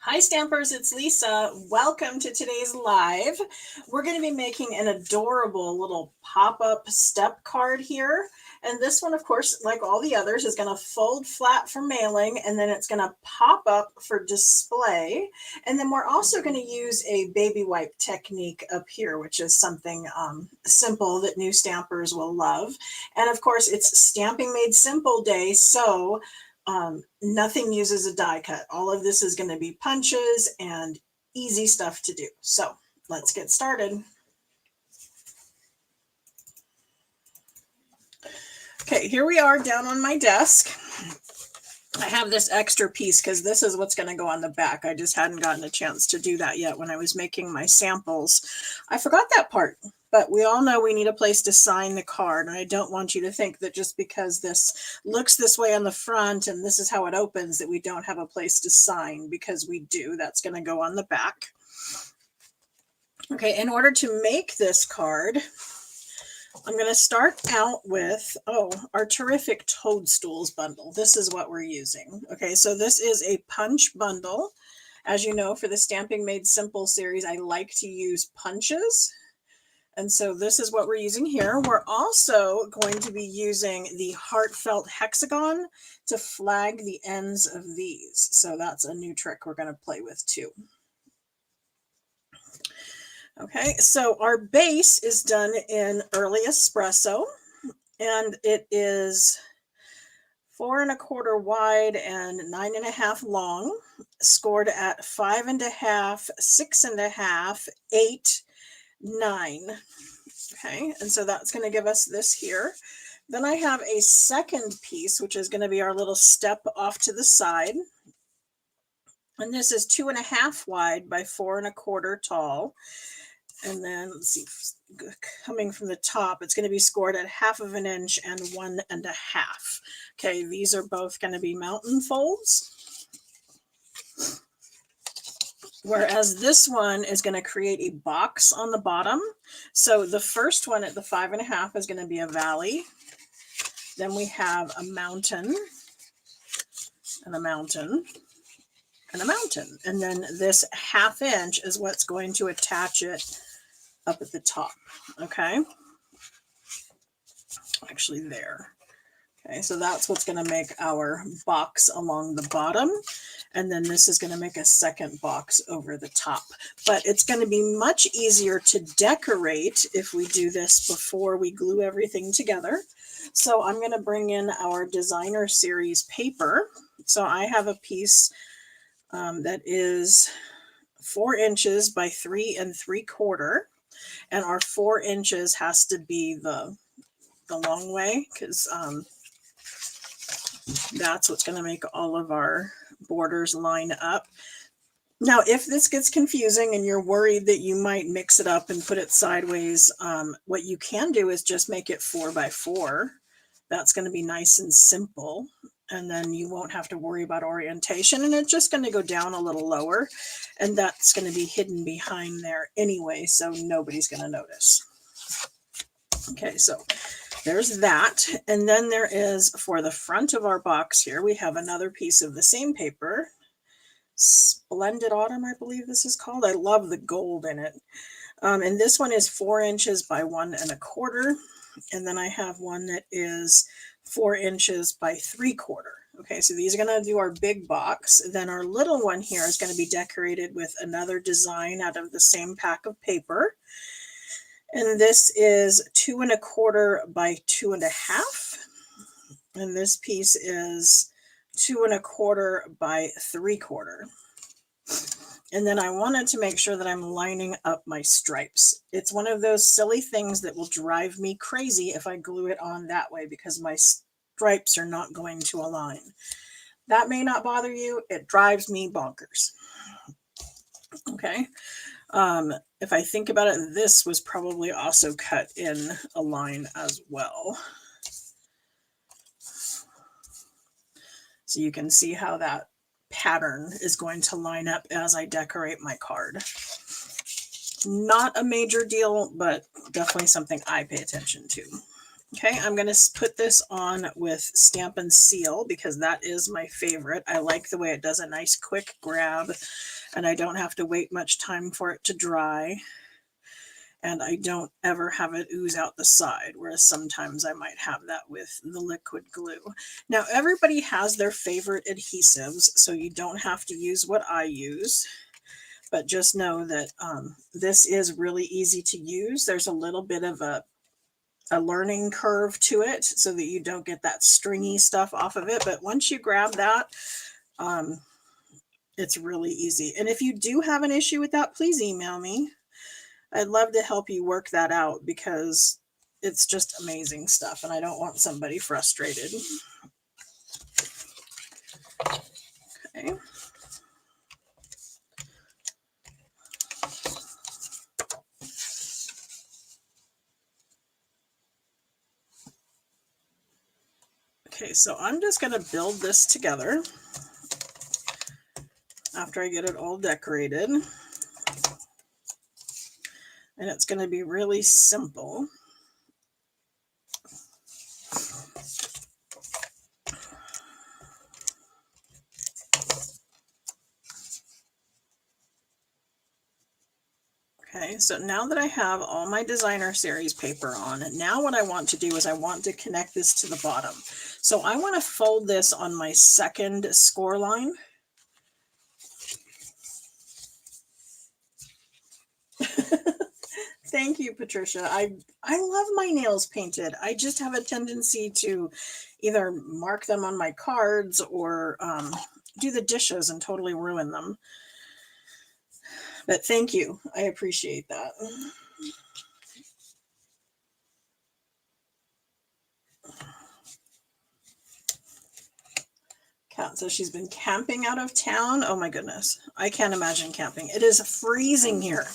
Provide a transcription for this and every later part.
Hi Stampers, it's Lisa. Welcome to today's live. We're going to be making an adorable little pop-up step card here. And this one, of course, like all the others, is going to fold flat for mailing and then it's going to pop up for display. And then we're also going to use a baby wipe technique up here, which is something simple that new stampers will love. And of course, it's Stamping Made Simple Day, so nothing uses a die cut. All of this is going to be punches and easy stuff to do. So let's get started. Okay, here we are down on my desk. I have this extra piece because this is what's going to go on the back. I just hadn't gotten a chance to do that yet when I was making my samples. I forgot that part. But we all know we need a place to sign the card. And I don't want you to think that just because this looks this way on the front and this is how it opens, that we don't have a place to sign, because we do. That's going to go on the back. Okay, in order to make this card, I'm going to start out with, our terrific Toadstools bundle. This is what we're using. Okay, so this is a punch bundle. As you know, for the Stamping Made Simple series, I like to use punches. And so this is what we're using here. We're also going to be using the heartfelt hexagon to flag the ends of these. So that's a new trick we're going to play with too. Okay, so our base is done in early espresso, and it is 4 1/4 wide and 9 1/2 long, scored at 5 1/2, 6 1/2, 8, 9. Okay, and so that's going to give us this here. Then I have a second piece, which is going to be our little step off to the side. And this is 2 1/2 wide by 4 1/4 tall. And then let's see, coming from the top, it's going to be scored at 1/2 inch and 1 1/2. Okay, these are both going to be mountain folds. Whereas this one is going to create a box on the bottom. So the first one at the 5 1/2 is going to be a valley. Then we have a mountain and a mountain and a mountain. And then this 1/2 inch is what's going to attach it up at the top. Okay. Actually there. Okay, so that's what's going to make our box along the bottom. And then this is going to make a second box over the top. But it's going to be much easier to decorate if we do this before we glue everything together. So I'm going to bring in our designer series paper. So I have a piece that is 4 inches by 3 3/4. And our 4 inches has to be the long way, because that's what's going to make all of our borders line up. Now, if this gets confusing and you're worried that you might mix it up and put it sideways, what you can do is just make it 4 by 4. That's going to be nice and simple. And then you won't have to worry about orientation. And it's just going to go down a little lower. And that's going to be hidden behind there anyway, so nobody's going to notice. Okay, so there's that. And then there is, for the front of our box here, we have another piece of the same paper. Splendid Autumn, I believe this is called. I love the gold in it. And this one is 4 inches by 1 1/4. And then I have one that is 4 inches by 3/4. Okay, so these are going to do our big box. Then our little one here is going to be decorated with another design out of the same pack of paper. And this is 2 1/4 by 2 1/2. And this piece is 2 1/4 by 3/4. And then I wanted to make sure that I'm lining up my stripes. It's one of those silly things that will drive me crazy if I glue it on that way, because my stripes are not going to align. That may not bother you. It drives me bonkers. Okay. If I think about it, this was probably also cut in a line as well. So you can see how that pattern is going to line up as I decorate my card. Not a major deal, but definitely something I pay attention to. Okay, I'm going to put this on with Stampin' Seal because that is my favorite. I like the way it does a nice quick grab, and I don't have to wait much time for it to dry. And I don't ever have it ooze out the side, whereas sometimes I might have that with the liquid glue. Now, everybody has their favorite adhesives, so you don't have to use what I use. But just know that this is really easy to use. There's a little bit of a learning curve to it so that you don't get that stringy stuff off of it. But once you grab that, it's really easy. And if you do have an issue with that, please email me. I'd love to help you work that out because it's just amazing stuff and I don't want somebody frustrated. Okay. Okay, so I'm just going to build this together after I get it all decorated. And it's going to be really simple. Okay, so now that I have all my designer series paper on, now what I want to do is I want to connect this to the bottom. So I want to fold this on my second score line. Thank you, Patricia. I love my nails painted. I just have a tendency to either mark them on my cards or do the dishes and totally ruin them. But thank you. I appreciate that. Kat says she's been camping out of town. Oh my goodness. I can't imagine camping. It is freezing here.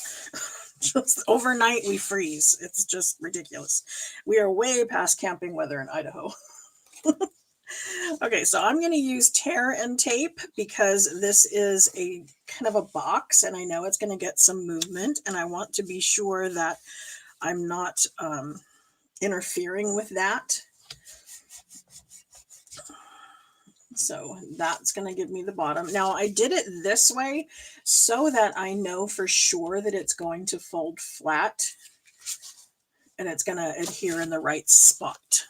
Just overnight we freeze. It's just ridiculous. We are way past camping weather in Idaho. Okay, so I'm going to use tear and tape because this is a kind of a box and I know it's going to get some movement and I want to be sure that I'm not interfering with that. So that's going to give me the bottom. Now I did it this way so that I know for sure that it's going to fold flat and it's going to adhere in the right spot.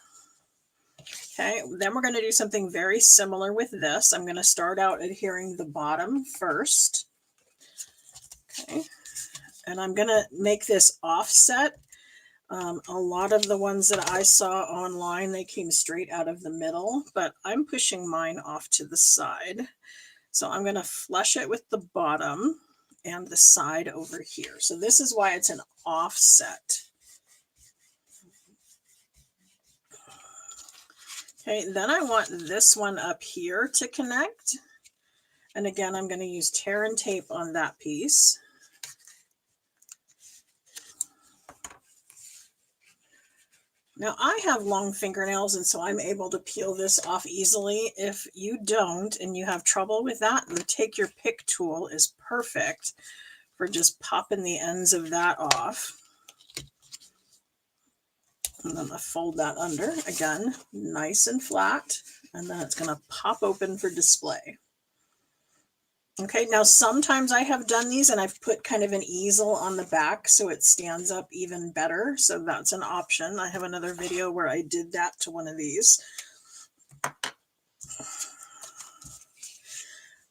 Okay, then we're going to do something very similar with this. I'm going to start out adhering the bottom first. Okay, and I'm going to make this offset. A lot of the ones that I saw online, they came straight out of the middle, but I'm pushing mine off to the side. So I'm going to flush it with the bottom and the side over here. So this is why it's an offset. Okay, then I want this one up here to connect. And again, I'm going to use tear and tape on that piece. Now I have long fingernails and so I'm able to peel this off easily. If you don't and you have trouble with that, the take your pick tool is perfect for just popping the ends of that off. And then I fold that under, again, nice and flat, and then it's going to pop open for display. Okay, now sometimes I have done these and I've put kind of an easel on the back so it stands up even better. So that's an option. I have another video where I did that to one of these.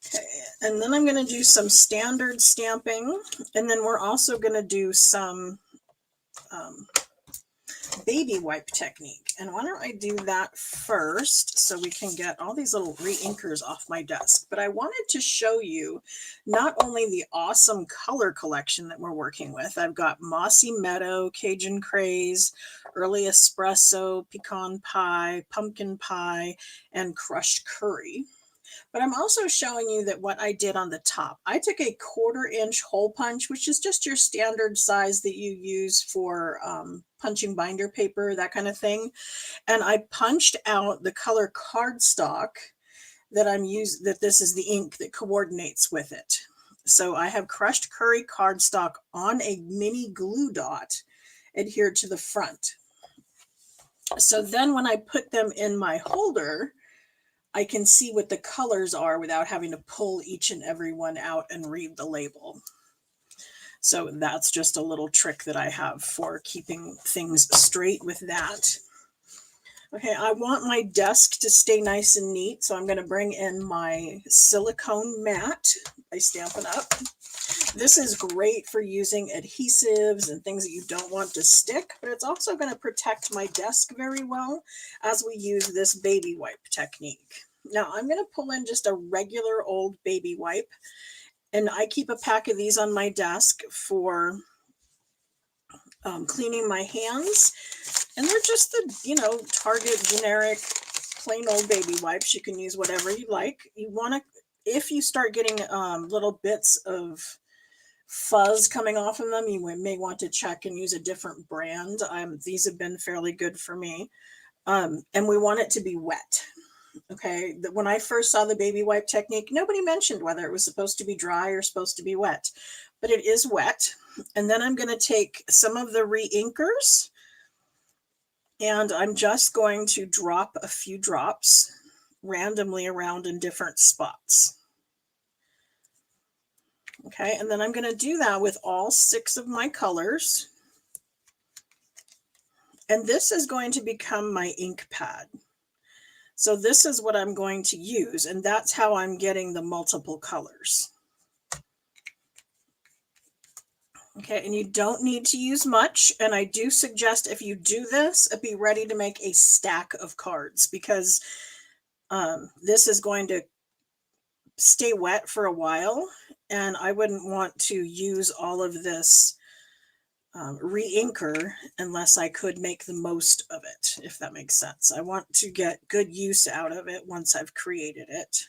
Okay, and then I'm going to do some standard stamping, and then we're also going to do some baby wipe technique. And why don't I do that first so we can get all these little re-inkers off my desk. But I wanted to show you not only the awesome color collection that we're working with. I've got Mossy Meadow, Cajun Craze, Early Espresso, Pecan Pie, Pumpkin Pie, and Crushed Curry. But I'm also showing you that what I did on the top, I took a 1/4 inch hole punch, which is just your standard size that you use for punching binder paper, that kind of thing. And I punched out the color cardstock that I'm using, that this is the ink that coordinates with it. So I have Crushed Curry cardstock on a mini glue dot adhered to the front. So then when I put them in my holder, I can see what the colors are without having to pull each and every one out and read the label. So that's just a little trick that I have for keeping things straight with that. Okay, I want my desk to stay nice and neat, so I'm going to bring in my silicone mat by Stampin' Up. This is great for using adhesives and things that you don't want to stick, but it's also going to protect my desk very well as we use this baby wipe technique. Now I'm going to pull in just a regular old baby wipe, and I keep a pack of these on my desk for cleaning my hands. And they're just the, Target generic plain old baby wipes. You can use whatever you like. You want to, if you start getting little bits of fuzz coming off of them, you may want to check and use a different brand. These have been fairly good for me. And we want it to be wet. Okay, when I first saw the baby wipe technique, nobody mentioned whether it was supposed to be dry or supposed to be wet, but it is wet. And then I'm going to take some of the re-inkers, and I'm just going to drop a few drops randomly around in different spots. Okay, and then I'm going to do that with all 6 of my colors. And this is going to become my ink pad. So this is what I'm going to use, and that's how I'm getting the multiple colors. Okay, and you don't need to use much, and I do suggest if you do this, be ready to make a stack of cards, because this is going to stay wet for a while, and I wouldn't want to use all of this re-inker unless I could make the most of it, if that makes sense. I want to get good use out of it once I've created it.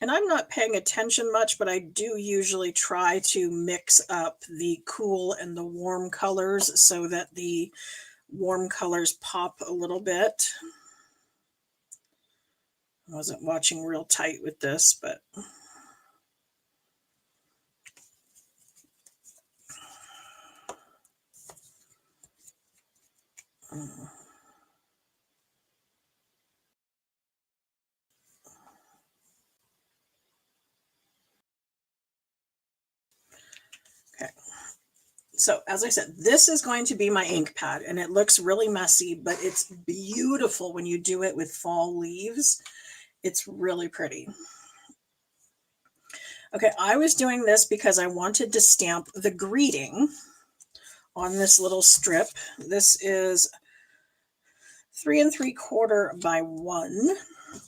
And I'm not paying attention much, but I do usually try to mix up the cool and the warm colors so that the warm colors pop a little bit. I wasn't watching real tight with this, but okay. So as I said, this is going to be my ink pad, and it looks really messy, but it's beautiful when you do it with fall leaves. It's really pretty. Okay, I was doing this because I wanted to stamp the greeting on this little strip. This is 3 3/4 by 1.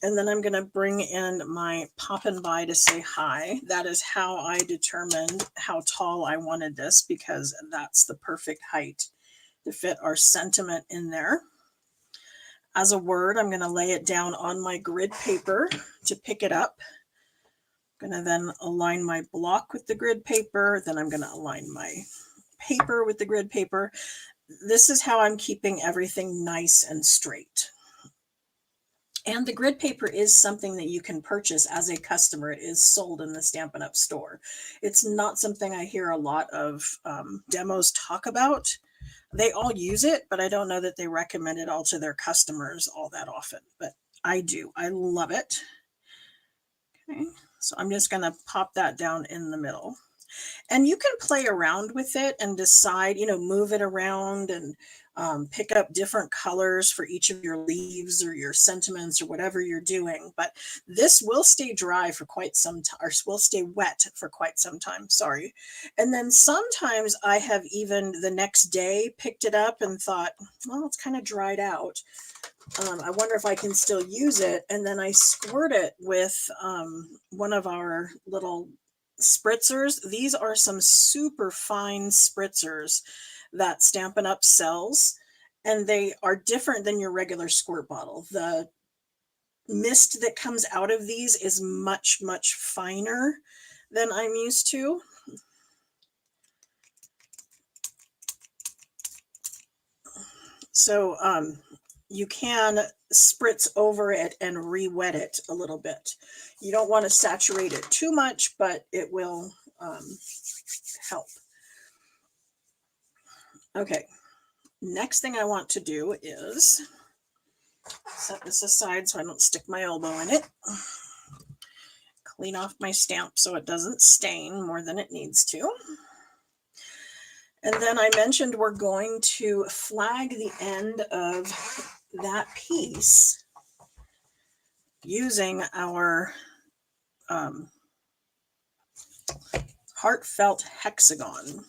And then I'm going to bring in my poppin' by to say hi. That is how I determined how tall I wanted this, because that's the perfect height to fit our sentiment in there. As a word, I'm going to lay it down on my grid paper to pick it up. I'm going to then align my block with the grid paper. Then I'm going to align my paper with the grid paper. This is how I'm keeping everything nice and straight. And the grid paper is something that you can purchase as a customer. It is sold in the Stampin' Up! Store. It's not something I hear a lot of demos talk about. They all use it, but I don't know that they recommend it all to their customers all that often. But I do. I love it. Okay, so I'm just going to pop that down in the middle. And you can play around with it and decide, move it around and pick up different colors for each of your leaves or your sentiments or whatever you're doing. But this will stay dry for quite some time, or will stay wet for quite some time, sorry. And then sometimes I have even the next day picked it up and thought, well, it's kind of dried out. I wonder if I can still use it. And then I squirt it with one of our little spritzers. These are some super fine spritzers that Stampin' Up! Sells, and they are different than your regular squirt bottle. The mist that comes out of these is much, much finer than I'm used to. So you can spritz over it and re-wet it a little bit. You don't want to saturate it too much, but it will help. Okay, next thing I want to do is set this aside so I don't stick my elbow in it. Clean off my stamp so it doesn't stain more than it needs to. And then I mentioned we're going to flag the end of that piece using our heartfelt hexagon.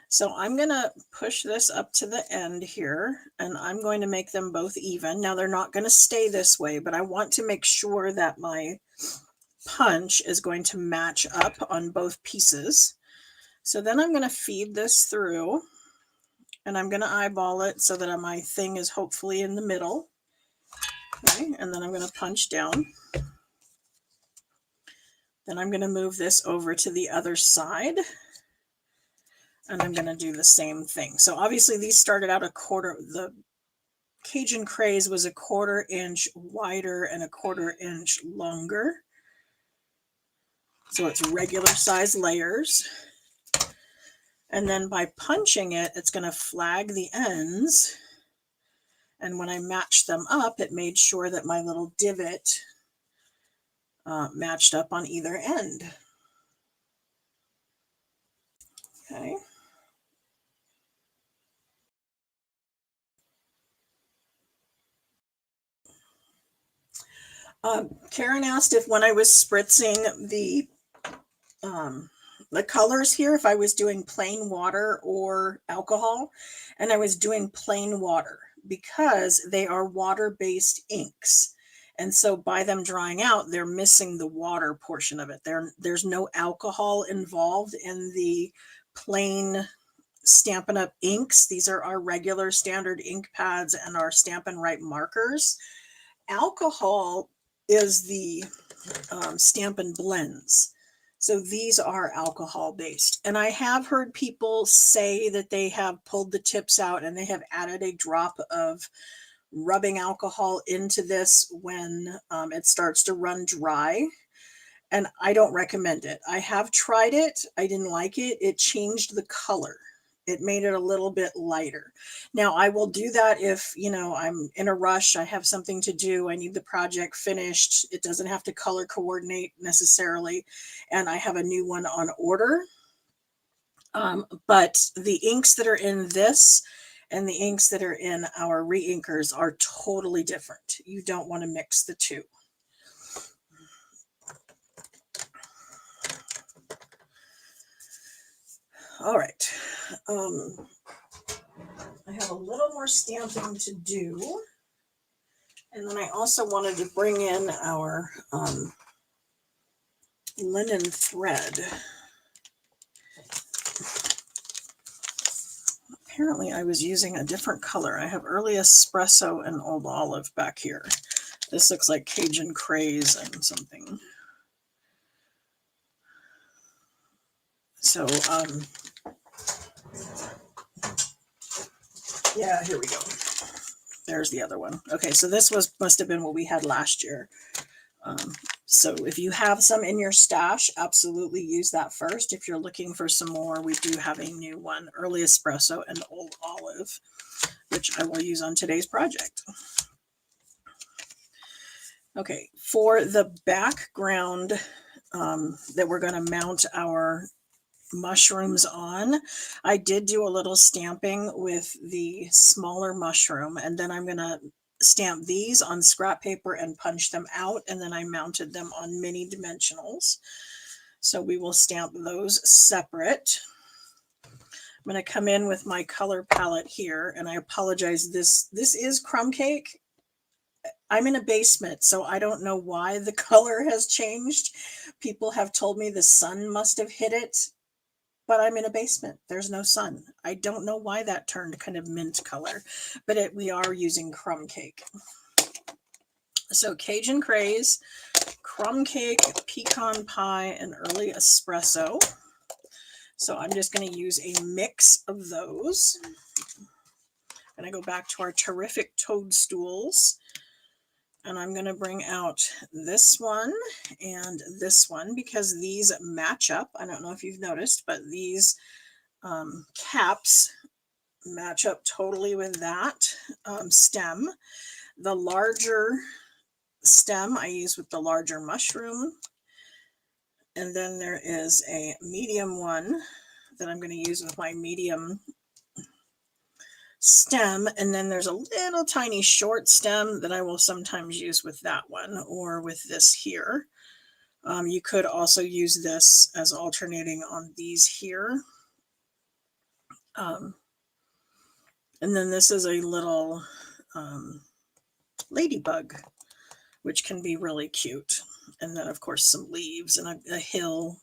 So I'm going to push this up to the end here, and I'm going to make them both even. Now they're not going to stay this way, but I want to make sure that my punch is going to match up on both pieces. So then I'm going to feed this through, and I'm going to eyeball it so that my thing is hopefully in the middle. Okay, and then I'm going to punch down. Then I'm going to move this over to the other side, and I'm going to do the same thing. So obviously these started out a quarter, the Cajun Craze was a 1/4 inch wider and a 1/4 inch longer. So it's regular size layers. And then by punching it, it's going to flag the ends. And when I matched them up, it made sure that my little divot matched up on either end. Okay. Karen asked if when I was spritzing the colors here, if I was doing plain water or alcohol, and I was doing plain water because they are water-based inks. And so by them drying out, they're missing the water portion of it. There's no alcohol involved in the plain Stampin' Up! Inks. These are our regular standard ink pads and our Stampin' Right markers. Alcohol is the Stampin' Blends. So these are alcohol based. And I have heard people say that they have pulled the tips out and they have added a drop of rubbing alcohol into this when it starts to run dry. And I don't recommend it. I have tried it. I didn't like it. It changed the color. It made it a little bit lighter. Now I will do that if, you know, I'm in a rush, I have something to do, I need the project finished. It doesn't have to color coordinate necessarily. And I have a new one on order. But the inks that are in this and the inks that are in our re-inkers are totally different. You don't want to mix the two. All right. I have a little more stamping to do. And then I also wanted to bring in our linen thread. Apparently I was using a different color. I have Early Espresso and Old Olive back here. This looks like Cajun Craze and something. So, yeah, here we go. There's the other one. Okay, so this must have been what we had last year. So if you have some in your stash, absolutely use that first. If you're looking for some more, we do have a new one, Early Espresso and Old Olive, which I will use on today's project. Okay, for the background that we're going to mount our mushrooms on, I did do a little stamping with the smaller mushroom, and then I'm going to stamp these on scrap paper and punch them out, and then I mounted them on mini dimensionals. So we will stamp those separate. I'm going to come in with my color palette here, and I apologize, this is crumb cake. I'm in a basement, so I don't know why the color has changed. People have told me the sun must have hit it, but I'm in a basement. There's no sun. I don't know why that turned kind of mint color, but we are using crumb cake. So Cajun Craze, crumb cake, pecan pie, and Early Espresso. So I'm just going to use a mix of those. I'm going to go back to our terrific Toadstools. And I'm going to bring out this one and this one because these match up. I don't know if you've noticed, but these caps match up totally with that stem. The larger stem I use with the larger mushroom. And then there is a medium one that I'm going to use with my medium stem. And then there's a little tiny short stem that I will sometimes use with that one or with this here. You could also use this as alternating on these here. And then this is a little ladybug, which can be really cute. And then, of course, some leaves and a hill,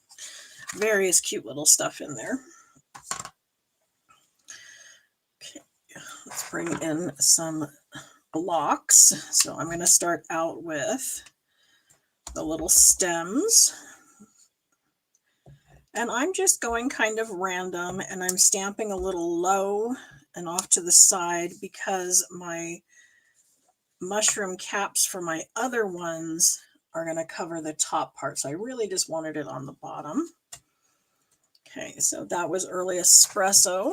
various cute little stuff in there. Okay, let's bring in some blocks. So I'm going to start out with the little stems. And I'm just going kind of random, and I'm stamping a little low and off to the side because my mushroom caps for my other ones are going to cover the top part. So I really just wanted it on the bottom. Okay, so that was early espresso.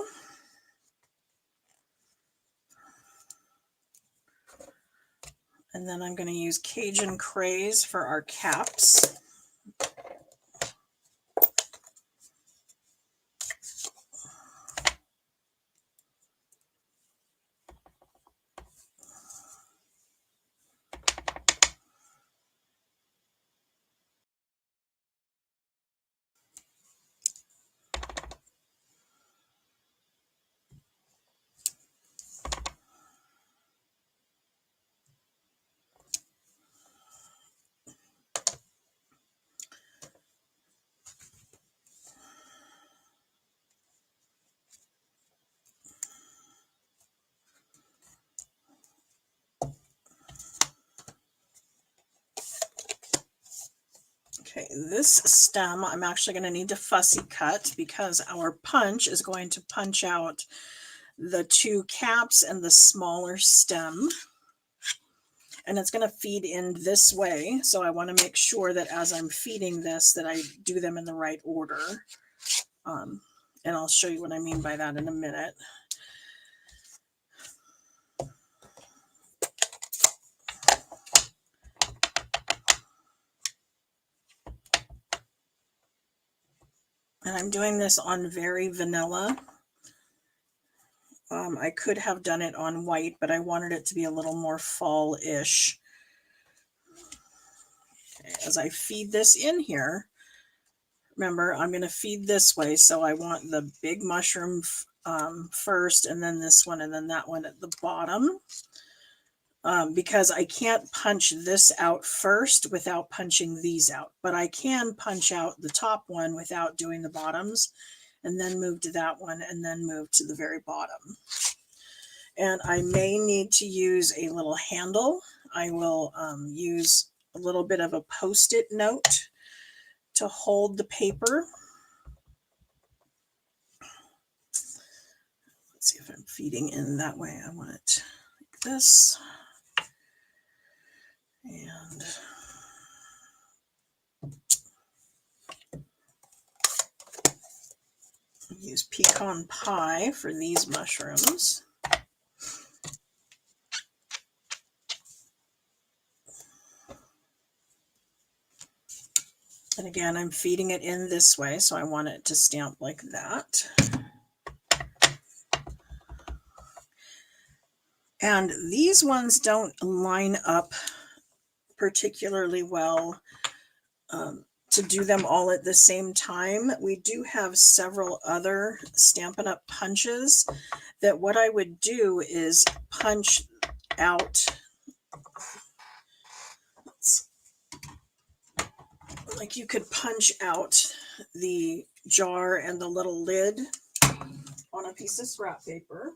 And then I'm going to use Cajun Craze for our caps. Okay, this stem I'm actually going to need to fussy cut because our punch is going to punch out the two caps and the smaller stem. And it's going to feed in this way. So I want to make sure that as I'm feeding this, that I do them in the right order. And I'll show you what I mean by that in a minute. And I'm doing this on very vanilla. I could have done it on white, but I wanted it to be a little more fall-ish. Okay, as I feed this in here, remember, I'm going to feed this way. So I want the big mushroom first, and then this one, and then that one at the bottom. Because I can't punch this out first without punching these out. But I can punch out the top one without doing the bottoms, and then move to that one, and then move to the very bottom. And I may need to use a little handle. I will use a little bit of a Post-it note to hold the paper. Let's see if I'm feeding in that way. I want it like this. And use pecan pie for these mushrooms. And again, I'm feeding it in this way, so I want it to stamp like that. And these ones don't line up particularly well to do them all at the same time. We do have several other Stampin' Up! Punches that what I would do is punch out, like you could punch out the jar and the little lid on a piece of scrap paper.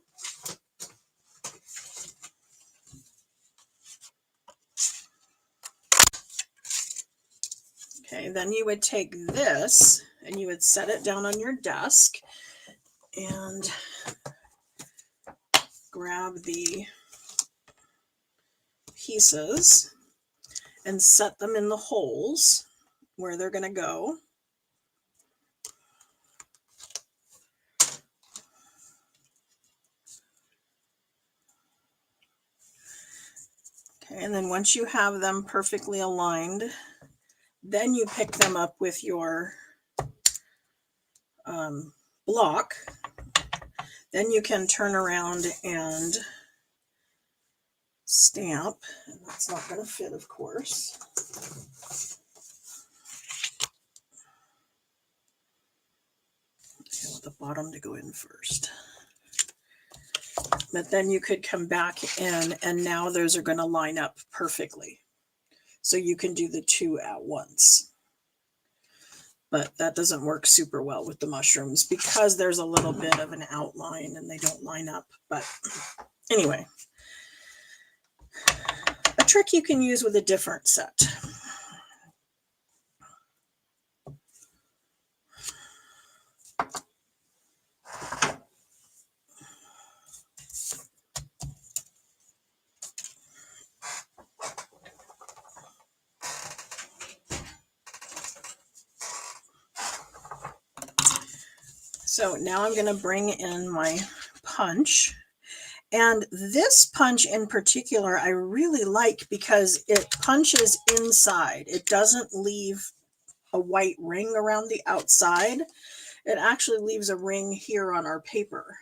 Okay, then you would take this and you would set it down on your desk and grab the pieces and set them in the holes where they're going to go. Okay, and then once you have them perfectly aligned, then you pick them up with your block. Then you can turn around and stamp. And that's not going to fit, of course. I want the bottom to go in first. But then you could come back in, and now those are going to line up perfectly. So you can do the two at once. But that doesn't work super well with the mushrooms because there's a little bit of an outline and they don't line up. But anyway, a trick you can use with a different set. So now I'm going to bring in my punch. And this punch in particular, I really like because it punches inside. It doesn't leave a white ring around the outside. It actually leaves a ring here on our paper.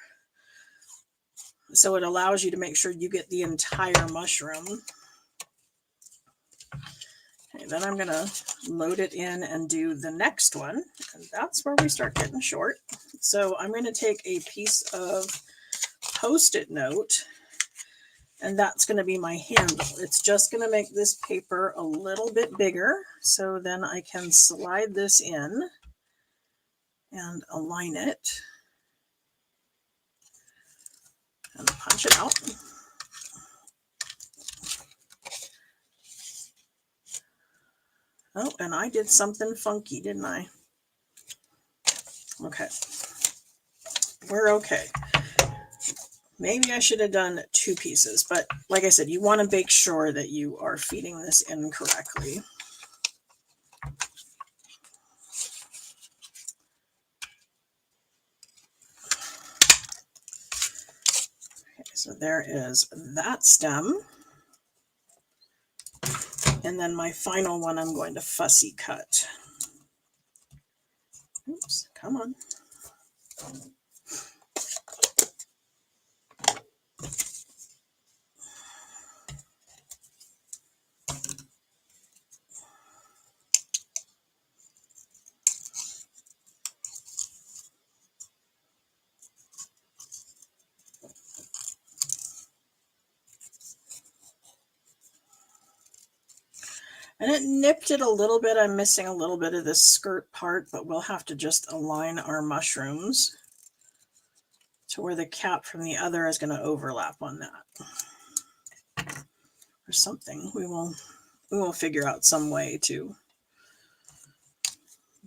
So it allows you to make sure you get the entire mushroom. Okay, then I'm going to load it in and do the next one. And that's where we start getting short. So I'm going to take a piece of Post-it note, and that's going to be my handle. It's just going to make this paper a little bit bigger. So then I can slide this in and align it and punch it out. Oh, and I did something funky, didn't I? Okay. We're okay. Maybe I should have done two pieces, but like I said, you want to make sure that you are feeding this in correctly. Okay, so there is that stem. And then my final one, I'm going to fussy cut. Oops, come on. And it nipped it a little bit. I'm missing a little bit of this skirt part, but we'll have to just align our mushrooms to where the cap from the other is going to overlap on that. Or something. We will figure out some way to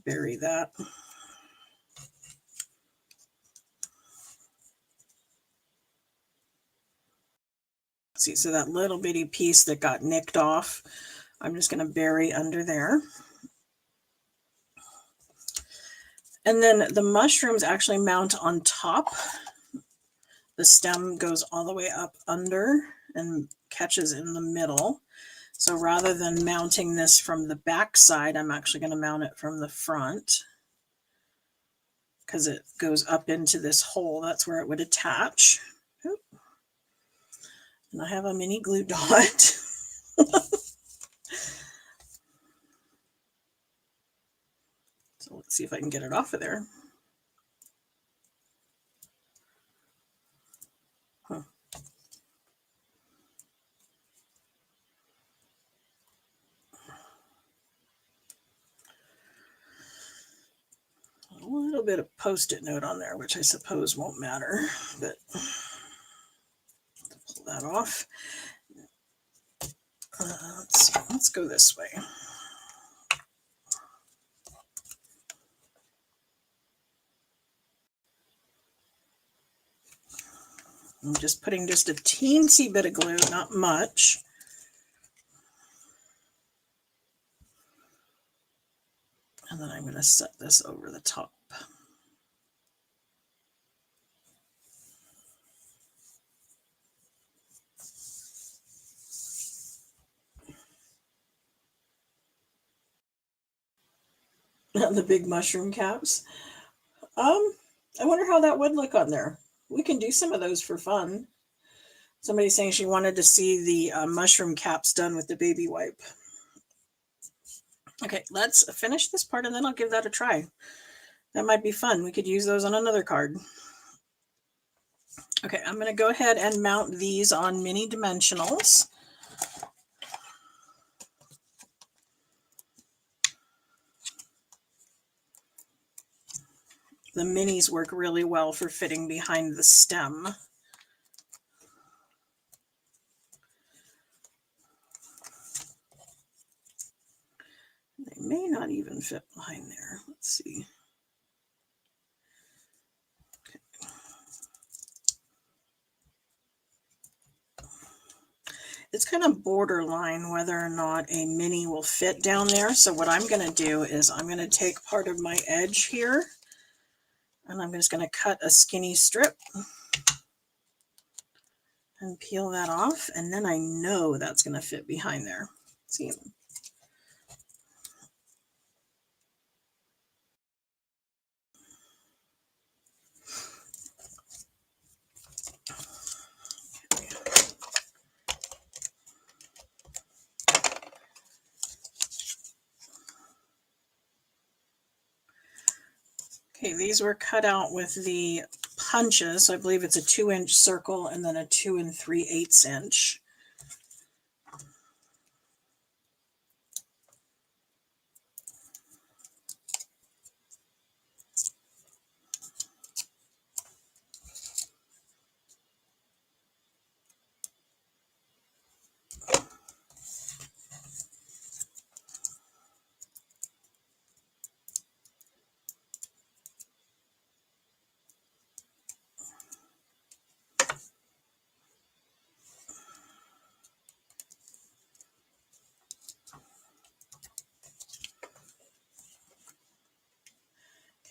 bury that. See, so that little bitty piece that got nicked off, I'm just going to bury under there. And then the mushrooms actually mount on top. The stem goes all the way up under and catches in the middle. So rather than mounting this from the back side, I'm actually going to mount it from the front because it goes up into this hole. That's where it would attach. Oop. And I have a mini glue dot. So let's see if I can get it off of there. Huh. A little bit of Post-it note on there, which I suppose won't matter, but pull that off. Let's go this way. I'm just putting just a teensy bit of glue, not much. And then I'm going to set this over the top. The big mushroom caps. I wonder how that would look on there. We can do some of those for fun. Somebody's saying she wanted to see the mushroom caps done with the baby wipe. Okay, let's finish this part and then I'll give that a try. That might be fun. We could use those on another card. Okay, I'm going to go ahead and mount these on mini dimensionals. The minis work really well for fitting behind the stem. They may not even fit behind there. Let's see. Okay. It's kind of borderline whether or not a mini will fit down there. So what I'm going to do is I'm going to take part of my edge here and I'm just going to cut a skinny strip and peel that off. And then I know that's going to fit behind there. See? Okay, these were cut out with the punches. So I believe it's a 2-inch circle and then a 2 3/8 inch.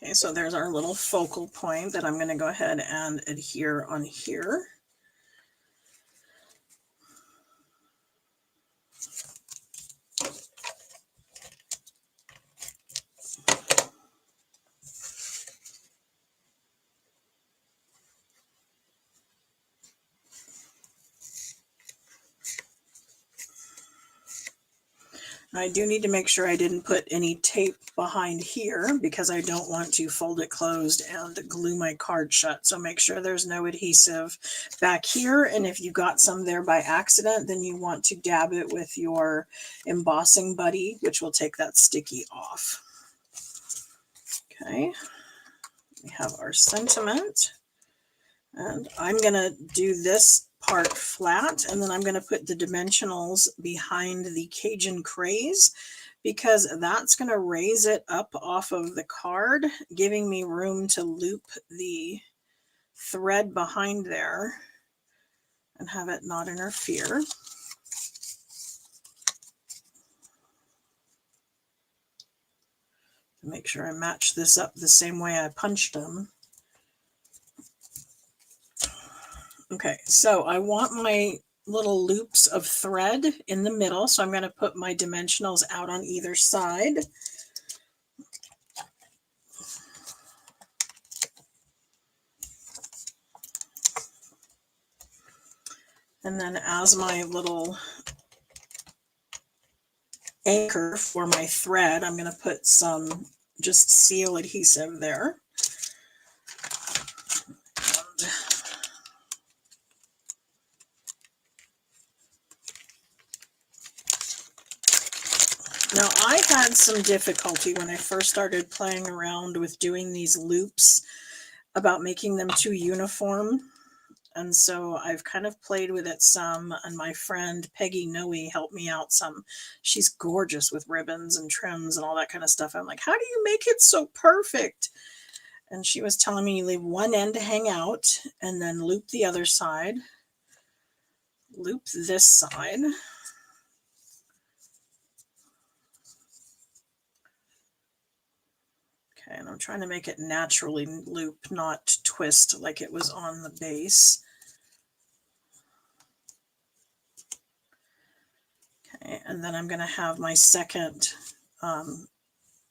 Okay, so there's our little focal point that I'm going to go ahead and adhere on here. I do need to make sure I didn't put any tape behind here because I don't want to fold it closed and glue my card shut. So make sure there's no adhesive back here. And if you got some there by accident, then you want to dab it with your embossing buddy, which will take that sticky off. Okay, we have our sentiment. And I'm going to do this part flat, and then I'm going to put the dimensionals behind the Cajun Craze because that's going to raise it up off of the card, giving me room to loop the thread behind there and have it not interfere. Make sure I match this up the same way I punched them. Okay, so I want my little loops of thread in the middle, so I'm going to put my dimensionals out on either side. And then as my little anchor for my thread, I'm going to put some just seal adhesive there. Now, I had some difficulty when I first started playing around with doing these loops about making them too uniform. And so I've kind of played with it some, and my friend Peggy Noe helped me out some. She's gorgeous with ribbons and trims and all that kind of stuff. I'm like, how do you make it so perfect? And she was telling me you leave one end to hang out and then loop the other side, loop this side. Okay, and I'm trying to make it naturally loop, not twist like it was on the base. Okay, and then I'm going to have my second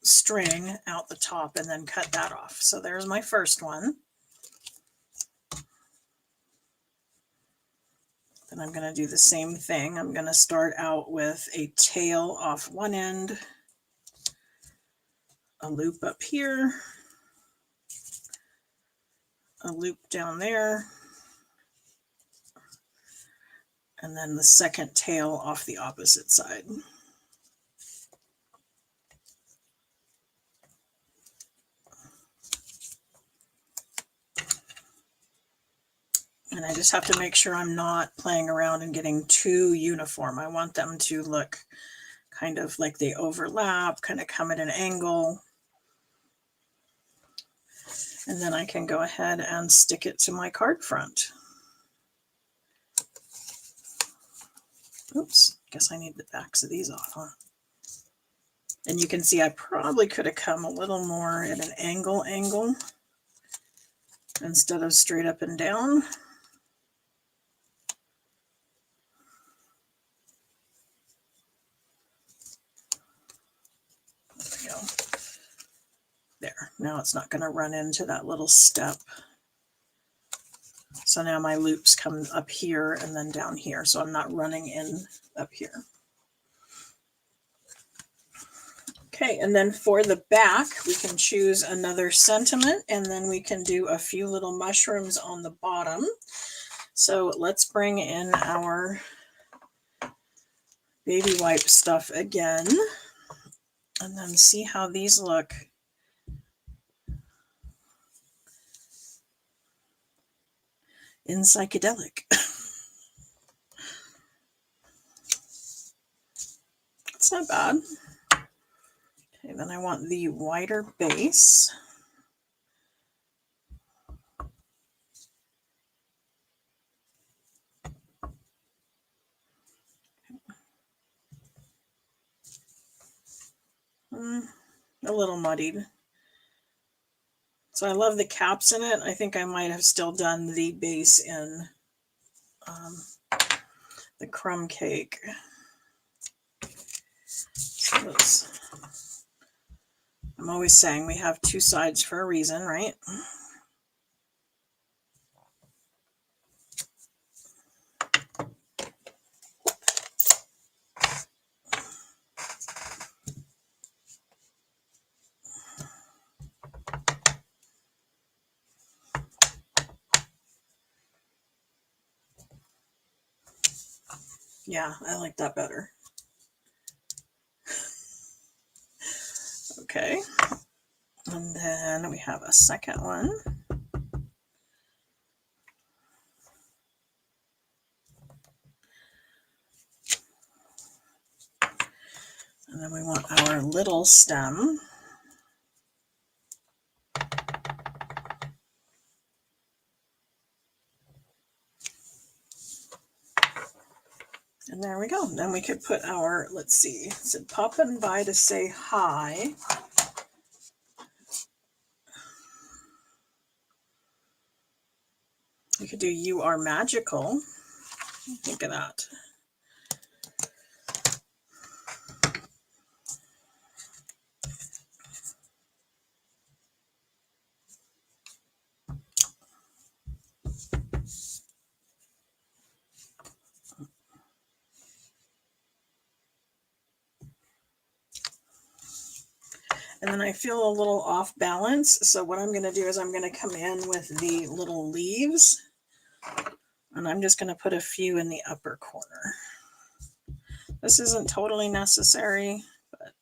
string out the top and then cut that off. So there's my first one. Then I'm going to do the same thing. I'm going to start out with a tail off one end, a loop up here, a loop down there, and then the second tail off the opposite side. And I just have to make sure I'm not playing around and getting too uniform. I want them to look kind of like they overlap, kind of come at an angle. And then I can go ahead and stick it to my card front. Oops, guess I need the backs of these off, huh? And you can see I probably could have come a little more at an angle instead of straight up and down. There we go. There, now it's not going to run into that little step. So now my loops come up here and then down here, so I'm not running in up here. Okay, and then for the back, we can choose another sentiment, and then we can do a few little mushrooms on the bottom. So let's bring in our baby wipe stuff again, and then see how these look. In psychedelic. It's not bad. Okay, then I want the wider base. A little muddied. So I love the caps in it. I think I might have still done the base in the crumb cake. So I'm always saying we have two sides for a reason, right? Yeah, I like that better. Okay, and then we have a second one. And then we want our little stem. And there we go. Then we could put our, let's see, it said popping by to say hi. We could do you are magical. Think of that. And then I feel a little off balance. So what I'm going to do is I'm going to come in with the little leaves. And I'm just going to put a few in the upper corner. This isn't totally necessary, but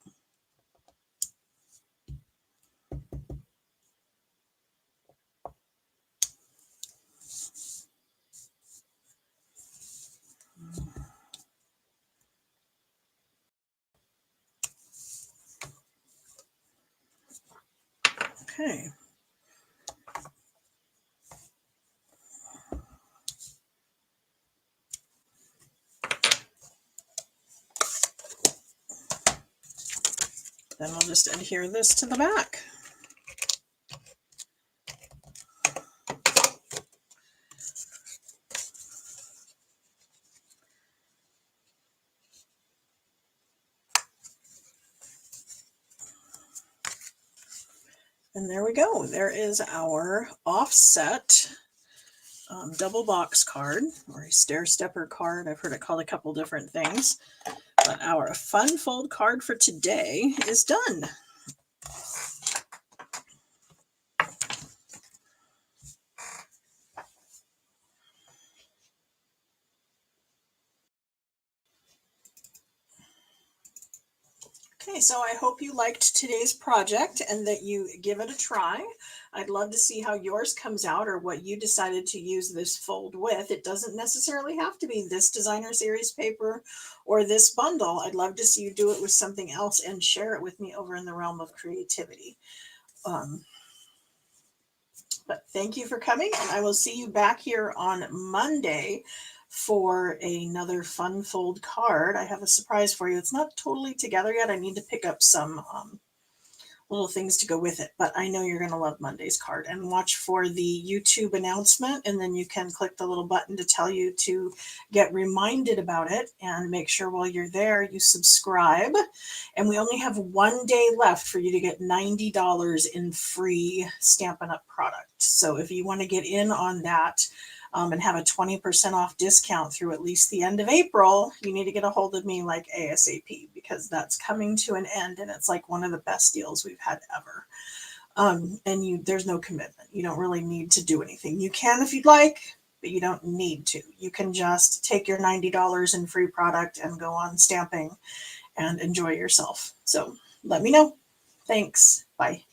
okay. Then we'll just adhere this to the back. And there we go. There is our offset double box card, or a stair stepper card. I've heard it called a couple different things, but our fun fold card for today is done. Okay, so I hope you liked today's project and that you give it a try. I'd love to see how yours comes out or what you decided to use this fold with. It doesn't necessarily have to be this designer series paper or this bundle. I'd love to see you do it with something else and share it with me over in the realm of creativity. But thank you for coming, and I will see you back here on Monday for another fun fold card. I have a surprise for you. It's not totally together yet. I need to pick up some little things to go with it, but I know you're going to love Monday's card. And watch for the YouTube announcement, and then you can click the little button to tell you to get reminded about it, and make sure while you're there you subscribe. And we only have 1 day left for you to get $90 in free Stampin' Up! Product. So if you want to get in on that, and have a 20% off discount through at least the end of April, you need to get a hold of me like ASAP, because that's coming to an end, and it's like one of the best deals we've had ever. And there's no commitment. You don't really need to do anything. You can if you'd like, but you don't need to. You can just take your $90 in free product and go on stamping and enjoy yourself. So let me know. Thanks. Bye.